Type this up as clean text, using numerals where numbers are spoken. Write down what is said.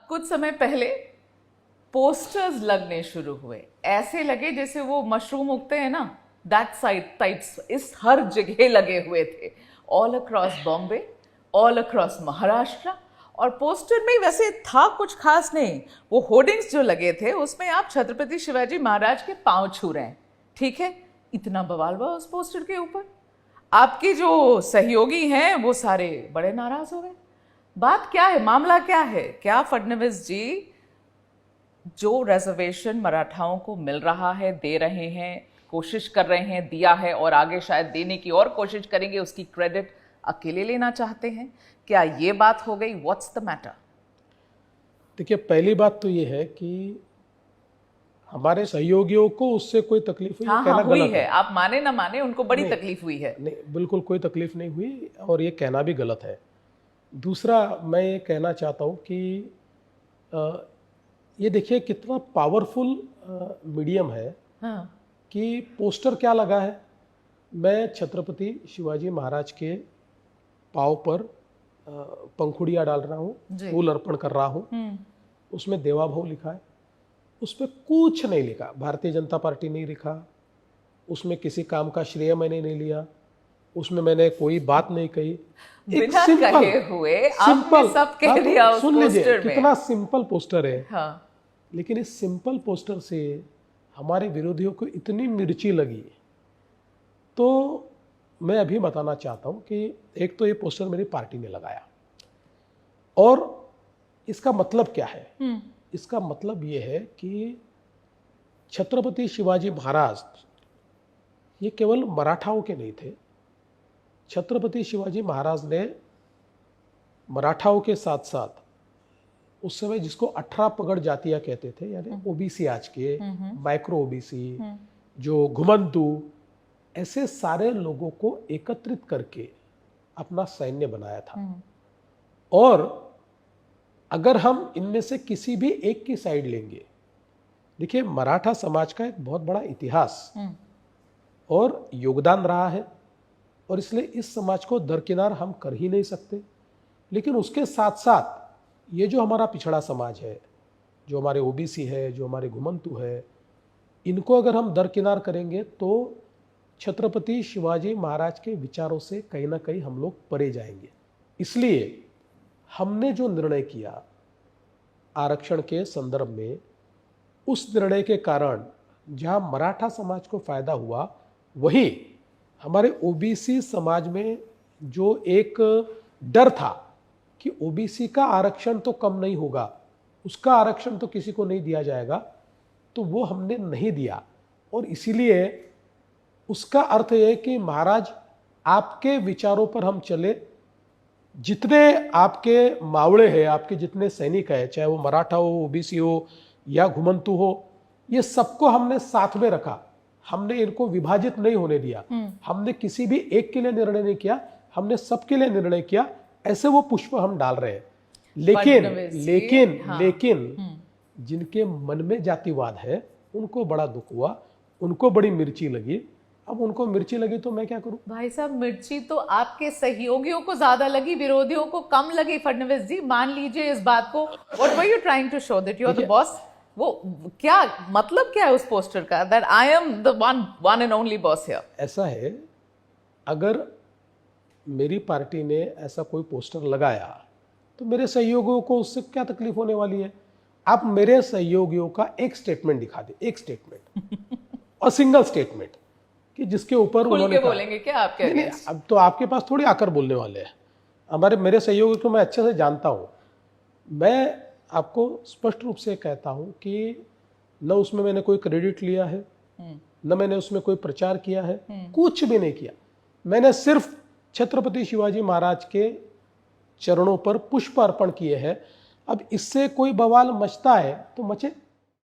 कुछ समय पहले पोस्टर्स लगने शुरू हुए, ऐसे लगे जैसे वो मशरूम उगते हैं ना, दैट साइड टाइप्स इस हर जगह लगे हुए थे, all across Bombay, all across Maharashtra. और पोस्टर में वैसे था कुछ खास नहीं, वो होर्डिंग्स जो लगे थे उसमें आप छत्रपति शिवाजी महाराज के पांव छू रहे हैं, ठीक है, इतना बवाल हुआ उस पोस्टर के ऊपर। आपके जो सहयोगी हैं वो सारे बड़े नाराज हो गए। बात क्या है, मामला क्या है? क्या फडणवीस जी जो रिजर्वेशन मराठाओं को मिल रहा है, दे रहे हैं, कोशिश कर रहे हैं, दिया है और आगे शायद देने की और कोशिश करेंगे, उसकी क्रेडिट अकेले लेना चाहते हैं? क्या ये बात हो गई? What's the matter? देखिए, पहली बात तो ये है कि हमारे सहयोगियों को उससे कोई तकलीफ हुई, कहना हुई गलत है। आप माने ना माने, उनको बड़ी तकलीफ हुई है। नहीं, बिल्कुल कोई तकलीफ नहीं हुई और ये कहना भी गलत है। दूसरा, मैं ये कहना चाहता हूँ कि ये देखिए कितना पावरफुल मीडियम है। हाँ। कि पोस्टर क्या लगा है, मैं छत्रपति शिवाजी महाराज के पाँव पर पंखुड़ियाँ डाल रहा हूँ, फूल अर्पण कर रहा हूँ, उसमें देवा भव लिखा है, उस पर कुछ नहीं लिखा, भारतीय जनता पार्टी नहीं लिखा, उसमें किसी काम का श्रेय मैंने नहीं लिया, उसमें मैंने कोई बात नहीं कही, बिना कहे हुए आपने सब कह दिया उस पोस्टर में। कितना सिंपल पोस्टर है। हाँ। लेकिन इस सिंपल पोस्टर से हमारे विरोधियों को इतनी मिर्ची लगी। तो मैं अभी बताना चाहता हूं कि एक तो ये पोस्टर मेरी पार्टी ने लगाया, और इसका मतलब क्या है? इसका मतलब ये है कि छत्रपति शिवाजी महाराज ये केवल मराठाओं के नहीं थे। छत्रपति शिवाजी महाराज ने मराठाओं के साथ साथ उस समय जिसको 18 पगड़ जातियां कहते थे, यानी ओबीसी आज के, माइक्रो ओबीसी, जो घुमंतु, ऐसे सारे लोगों को एकत्रित करके अपना सैन्य बनाया था। और अगर हम इनमें से किसी भी एक की साइड लेंगे, देखिए मराठा समाज का एक बहुत बड़ा इतिहास और योगदान रहा है, और इसलिए इस समाज को दरकिनार हम कर ही नहीं सकते। लेकिन उसके साथ साथ ये जो हमारा पिछड़ा समाज है, जो हमारे ओबीसी है, जो हमारे घुमंतु है, इनको अगर हम दरकिनार करेंगे तो छत्रपति शिवाजी महाराज के विचारों से कहीं ना कहीं हम लोग परे जाएंगे। इसलिए हमने जो निर्णय किया आरक्षण के संदर्भ में, उस निर्णय के कारण जहां मराठा समाज को फायदा हुआ, वही हमारे ओबीसी समाज में जो एक डर था कि ओबीसी का आरक्षण तो कम नहीं होगा, उसका आरक्षण तो किसी को नहीं दिया जाएगा, तो वो हमने नहीं दिया। और इसीलिए उसका अर्थ यह है कि महाराज आपके विचारों पर हम चले, जितने आपके मावड़े हैं, आपके जितने सैनिक हैं, चाहे वो मराठा हो, ओबीसी हो या घुमंतु हो, ये सबको हमने साथ में रखा, हमने इनको विभाजित नहीं होने दिया। हमने किसी भी एक के लिए निर्णय नहीं किया, हमने सबके लिए निर्णय किया। ऐसे वो पुष्प हम डाल रहे हैं। लेकिन जिनके मन में जातिवाद है उनको बड़ा दुख हुआ, उनको बड़ी मिर्ची लगी। अब उनको मिर्ची लगी तो मैं क्या करूं? भाई साहब, मिर्ची तो आपके सहयोगियों को ज्यादा लगी, विरोधियों को कम लगी। फडणवीस जी, मान लीजिए इस बात को, what were you trying to show that you are the boss? वो क्या मतलब क्या है उस पोस्टर का, that I am the one and only boss here? ऐसा है, अगर मेरी पार्टी ने ऐसा कोई पोस्टर लगाया तो मेरे सहयोगियों को उससे क्या तकलीफ होने वाली है? आप मेरे सहयोगियों का एक स्टेटमेंट दिखा दे, एक स्टेटमेंट और सिंगल स्टेटमेंट, कि जिसके ऊपर उन्होंने बोलेंगे क्या आपके अगेंस्ट? अब तो आपके पास थोड़ी आकर बोलने वाले हैं। मेरे सहयोगी को मैं अच्छे से जानता हूं। मैं आपको स्पष्ट रूप से कहता हूं कि न उसमें मैंने कोई क्रेडिट लिया है, न मैंने उसमें कोई प्रचार किया है, कुछ भी नहीं किया। मैंने सिर्फ छत्रपति शिवाजी महाराज के चरणों पर पुष्प अर्पण किए हैं। अब इससे कोई बवाल मचता है तो मचे,